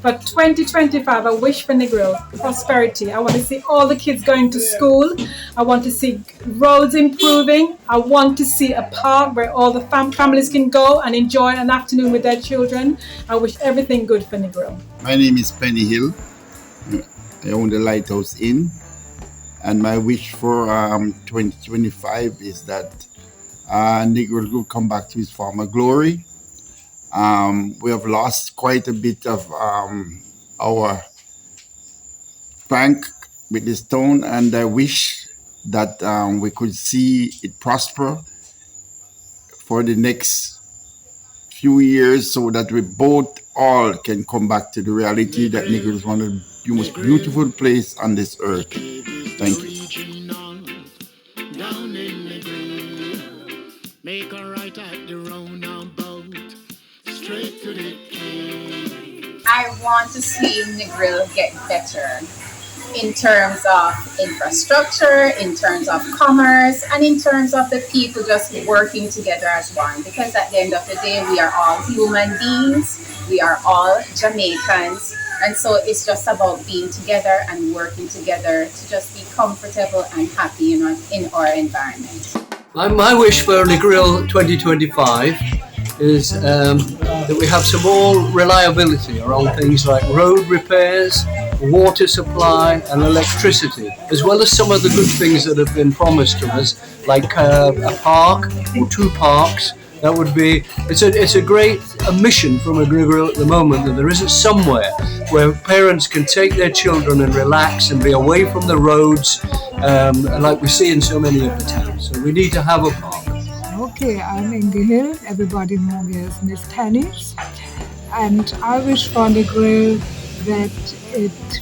For 2025, I wish for Negril prosperity. I want to see all the kids going to school. I want to see roads improving. I want to see a park where all the families can go and enjoy an afternoon with their children. I wish everything good for Negril. My name is Penny Hill. I own the Lighthouse Inn. And my wish for 2025 is that Negril will come back to his former glory. We have lost quite a bit of our bank with this town, and I wish that we could see it prosper for the next few years, so that we both all can come back to the reality that Negril is one of the most beautiful places on this earth. Thank you. Make a right at the roundabout, straight to the king. I want to see Negril get better in terms of infrastructure, in terms of commerce, and in terms of the people just working together as one. Because at the end of the day, we are all human beings, we are all Jamaicans, and so it's just about being together and working together to just be comfortable and happy in our environment. My wish for Negril 2025 is that we have some more reliability around things like road repairs, water supply and electricity, as well as some of the good things that have been promised to us, like a park or two parks. That would be, it's a great mission from Negril at the moment, that there isn't somewhere where parents can take their children and relax and be away from the roads, like we see in so many of the towns. So we need to have a park. Okay, I'm Inge Hill. Everybody knows me as Miss Tennis. And I wish for Negril that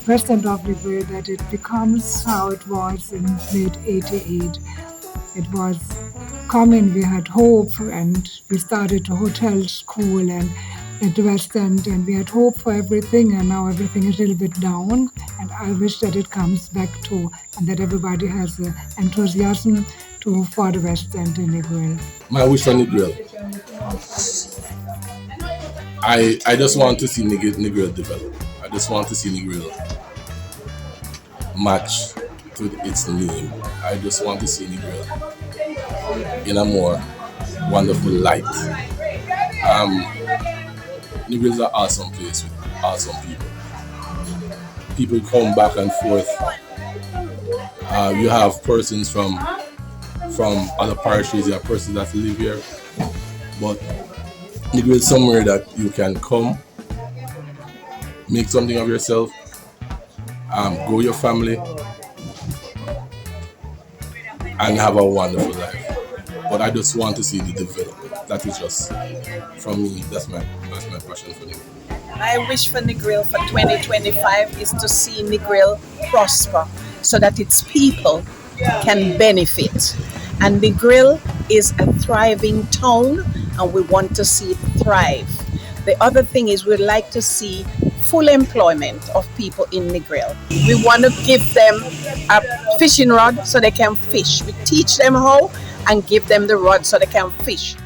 President of Negril, that it becomes how it was in late '88. It was coming, we had hope, and we started a hotel school and at the West End, and we had hope for everything, and now everything is a little bit down. And I wish that it comes back to, and that everybody has the enthusiasm for the West End in Negril. My wish for Negril. I just want to see Negril develop. I just want to see Negril match to its name. I just want to see Negril in a more wonderful light. Negril is an awesome place with awesome people. People come back and forth. You have persons from other parishes, you have persons that live here, but Negril is somewhere that you can come, make something of yourself, grow your family, and have a wonderful life. But I just want to see the development. That is just, from me, that's my passion for Negril. My wish for Negril for 2025 is to see Negril prosper so that its people can benefit. And Negril is a thriving town, and we want to see it thrive. The other thing is we'd like to see full employment of people in Negril. We want to give them a fishing rod so they can fish. We teach them how and give them the rod so they can fish.